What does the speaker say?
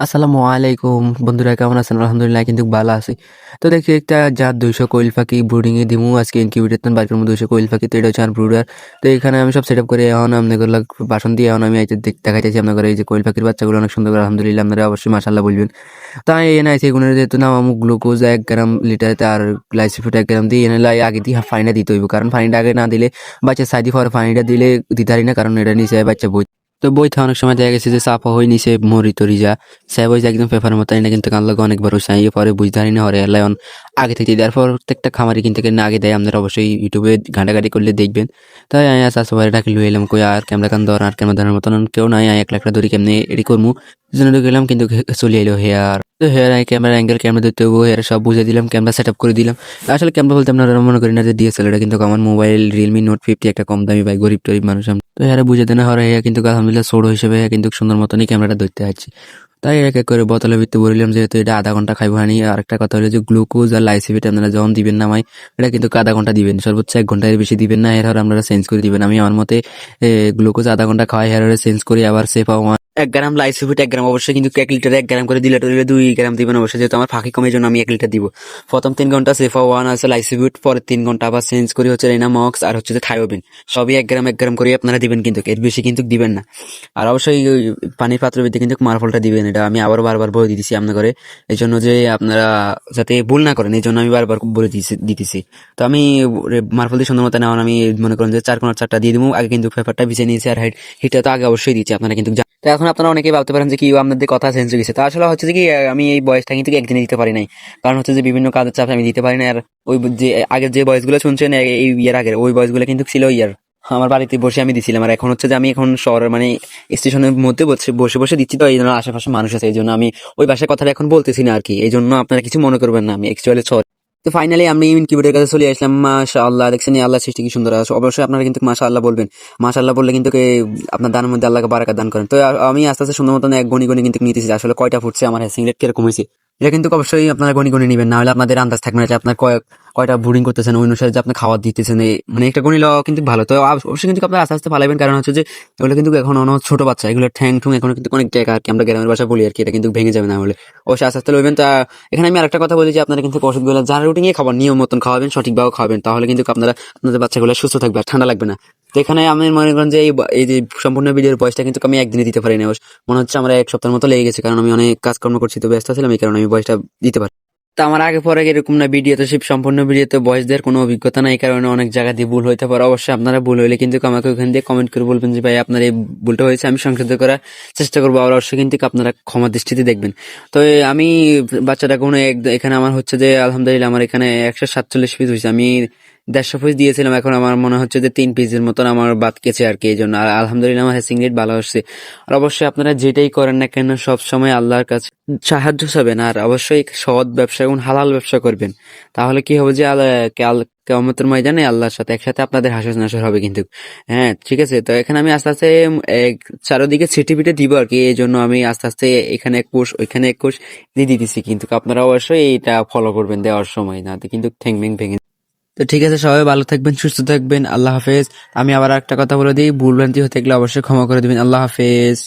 আসসালামু আলাইকুম বন্ধুরা, কেমন আছেন? আলহামদুলিল্লাহ কিন্তু ভালো আছি। তো দেখি একটা যা 200 কোয়েল পাখি ব্রুডিং এ দিমু আজকে ইনকিউবেটর বাইর করবো 200 কোয়েল পাখি। তো এটা হচ্ছে আর ব্রুডার। তো এখানে আমি সব সেট আপ করে এখন আপনাদের বাসন দিয়ে এখন আমি এই যে দেখাইতেছি আপনাদের এই যে কোয়েল পাখির বাচ্চাগুলো অনেক সুন্দর করে আলহামদুলিল্লাহ আপনারা অবশ্যই মাশাআল্লাহ বলবেন। তাই এনে আছে এগুলো যেহেতু নাম আমু গ্লুকোজ 1 গ্রাম লিটারে আর গ্লাইসিফেট 1 গ্রাম দিয়ে এনে আগে দিয়ে পানিটা দিতে হইব, কারণ পানিটা আগে না দিলে বাচ্চা সাইদি পরে পানিটা দিলে দিতে পারি না, কারণ এটা নিচে বাচ্চা বই। তো বইতে অনেক সময় দেখা গেছে যে চাপা হয়ে নিচে মরি তরি যা স্যাব হয়ে যায় একদম পেপারের মতো। এটা কিন্তু কান লাগে অনেকবার সাইয়ে পরে বুঝতে পারি না হরে এলাইন আগে থেকে দেওয়ার পর প্রত্যেকটা খামারি কিনতে কিনে আগে দেয়। আপনারা অবশ্যই ইউটিউবে ঘাটাঘাটি করলে দেখবেন। তাই আমি আস সবাই ডাকি লুয়ে এলাম কই আর ক্যামেরা কান ধর আর ক্যামেরা ধরার মতন কেউ নাই, এক লাখ ধরি কেমনি এডি করবো জন্য গেলাম, কিন্তু চলে এলো হেয়ার। তো হেয়ার ক্যামেরা অ্যাঙ্গেল ক্যামেরা ধরতে হবো, হেয়ার সব বুঝে দিলাম, ক্যামেরা সেট আপ করে দিলাম। আসলে ক্যামেরা বলতে আপনারা মনে করি না যে ডিএসএল, এটা কিন্তু আমার মোবাইল রিয়েলমি নোট 50 একটা কম দামি ভাই, গরিব টরিব মানুষ আমি। তো হেয়ারে বুঝে দেনা হরে হেয়া কিন্তু আলহামদুলিল্লাহ ছোট হিসেবে কিন্তু সুন্দর মতনই ক্যামেরাটা ধরতে আছি। তাই এক এক করে বোতলের ভিতরে বললাম যেহেতু এটা আধা ঘন্টা খাইবো হানি। আর একটা কথা হলো যে গ্লুকোজ আর লাইসিভিট আপনারা যখন দিবেন না আমায়, এটা কিন্তু আধা ঘন্টা দিবেন, সর্বোচ্চ 1 ঘন্টার বেশি দিবেন না। এর আপনারা চেঞ্জ করে দিবেন। আমি আমার মতে গ্লুকোজ আধা ঘন্টা খাওয়াই হেয়ার চেঞ্জ করি, আবার সেফা 1 গ্রাম লাইসিভিট 1 গ্রাম অবশ্যই কিন্তু 1 লিটারে 1 গ্রাম করে দিলে 2 গ্রাম দিবেন অবশ্যই, যেহেতু আমার ফাঁকি কমে জন্য আমি 1 লিটার দিব। প্রথম 3 ঘন্টা সেফা 1 আছে লাইসিভিট, পরে 3 ঘন্টা আবার চেঞ্জ করি হচ্ছে রেনামক্স আর হচ্ছে যে থায়োবিন, সবই 1 গ্রাম করে আপনারা দিবেন, কিন্তু এর বেশি কিন্তু দিবেন না। আর অবশ্যই ওই পানির পাত্রের ভিতরে কিন্তু মারফলটা দিবেন, এটা আমি আবার বারবার বলে দিতেছি আপনার করে, এই জন্য যে আপনারা যাতে ভুল না করেন এই জন্য আমি বারবার বলে দিতেছি। তো আমি মারফল দিয়ে সুন্দর মতো নেওয়ান, আমি মনে করেন যে 4 কোণার 4টা দিয়ে দিব। আগে কিন্তু পেপারটা ভিজে নিয়েছি আর হিটটা তো আগে অবশ্যই দিচ্ছি, আপনারা কিন্তু তো এখন আপনারা অনেকেই ভাবতে পারেন যে কি আপনাদের কথা চেঞ্জ হয়ে গেছে। তা আসলে হচ্ছে যে কি আমি এই বয়সটা কিন্তু একদিনে দিতে পারি নাই, কারণ হচ্ছে যে বিভিন্ন কাজের চাপ আমি দিতে পারি না। আর ওই যে আগের যে বয়সগুলো শুনছেন এই ইয়ার আগের ওই বয়সগুলো কিন্তু ছিল ইয়ার আমার বাড়িতে বসে আমি দিছিলাম। আর এখন হচ্ছে যে আমি এখন শহরের মানে স্টেশনের মধ্যে বসে বসে বসে দিচ্ছি, তো এই জন্য আশেপাশে মানুষ আছে এই জন্য আমি ওই ভাষার কথাটা এখন বলতেছি না আর কি, এই জন্য আপনারা কিছু মনে করবেন না, আমি অ্যাকচুয়ালি। তো ফাইনালি আমি ইনকিউবেটরের কাছে চলে আসলাম। মাশাআল্লাহ, দেখছেন আল্লাহ সৃষ্টি কি সুন্দর আছে। অবশ্যই আপনারা কিন্তু মাশাআল্লাহ বলবেন, মাশাআল্লাহ বললে কিন্তু আপনার দানের মধ্যে আল্লাহকে বারাকাত দান করেন। তো আমি আস্তে আস্তে সুন্দর মতন এক গণি গণি কিন্তু নিতেছি আসলে কয়টা ফুটছে আমার সিংলেট কিরকম হয়েছে। এটা কিন্তু অবশ্যই আপনারা গণি গণি নেবেন, না হলে আপনাদের আন্দাজ থাকবে না যে আপনার কয়টা ব্রুডিং করতেছেন, ওই অনুসারে যে আপনি খাবার দিতেছেন মানে একটা গণি লওয়া কিন্তু ভালো। তো অবশ্যই কিন্তু আপনারা আস্তে আস্তে ফালাইবেন, কারণ হচ্ছে যে এগুলো কিন্তু এখন অনেক ছোট বাচ্চা, এগুলো ঠ্যাং ঠুং এখন কিন্তু অনেক জায়গা আর কি আমরা গ্রামের ভাষা বলি আর কি, এটা কিন্তু ভেঙে যাবে না হলে অবশ্যই আস্তে আস্তে লইবেন। তা এখানে আমি আরেকটা কথা বলি যে আপনারা কিন্তু ওষুধগুলো যার রুটিন এ খাবার নিয়ম মতন খাওয়াবেন, সঠিকভাবে খাওয়াবেন, তাহলে কিন্তু আপনারা আপনাদের বাচ্চাগুলো সুস্থ থাকবে আর ঠান্ডা লাগবে না। তো এখানে আমি মনে করেন যে এই যে সম্পূর্ণ ভিডিওর বয়সটা কিন্তু আমি একদিনে দিতে পারি না, মনে হচ্ছে আমার 1 সপ্তাহের মতো লেগে গেছে, কারণ আমি অনেক কাজকর্ম করছি, তো ব্যস্ত ছিলাম, এই কারণে আমি বয়সটা দিতে পারি। তা আমার আগে পরে এরকম না, ভিডিওতে সম্পূর্ণ ভিডিওতে বয়স দেওয়ার কোনো অভিজ্ঞতা নাই, কারণে অনেক জায়গা দিয়ে ভুল হইতে পারে। অবশ্যই আপনারা ভুল হইলে কিন্তু আমাকে ওখান দিয়ে কমেন্ট করে বলবেন যে ভাই আপনার এই ভুলটা হয়েছে, আমি সংশোধন করার চেষ্টা করবো। আর অবশ্যই কিন্তু আপনারা ক্ষমা দৃষ্টিতে দেখবেন। তো আমি বাচ্চাটা কোনো এখানে আমার হচ্ছে যে আলহামদুলিল্লাহ আমার এখানে 147 পিস হয়েছে, আমি 150 পিস দিয়েছিলাম, এখন আমার মনে হচ্ছে যে 3 পিসের মতন আমার বাদ গেছে আর কি, এই জন্য। আর আলহামদুলিল্লাহ আমার হ্যাচিং রেট ভালো আসছে। আর অবশ্যই আপনারা যেটাই করেন না কেন সব সময় আল্লাহর কাছে সাহায্য চাবেন, আর অবশ্যই সৎ ব্যবসা এবং হালাল ব্যবসা করবেন, তাহলে কি হবে যে কিয়ামতের ময়দানে আল্লাহর সাথে একসাথে আপনাদের হাসর নাসর হবে কিন্তু। হ্যাঁ ঠিক আছে। তো এখানে আমি আস্তে আস্তে চারোদিকে ছিটিপিটে দিব আর কি, এই জন্য আমি আস্তে আস্তে এখানে 1 কোষ ওইখানে 1 কোষ দিয়ে দিতেছি, কিন্তু আপনারা অবশ্যই এটা ফলো করবেন দেওয়ার সময়, না কিন্তু ঠ্যাং ব্যাং ভেঙে। তো ঠিক আছে, সবাই ভালো থাকবেন, সুস্থ থাকবেন, আল্লাহ হাফেজ। আমি আবার একটা কথা বলে দিই, ভুল ভ্রান্তি হতে গেলে অবশ্যই ক্ষমা করে দিবেন। আল্লাহ হাফেজ।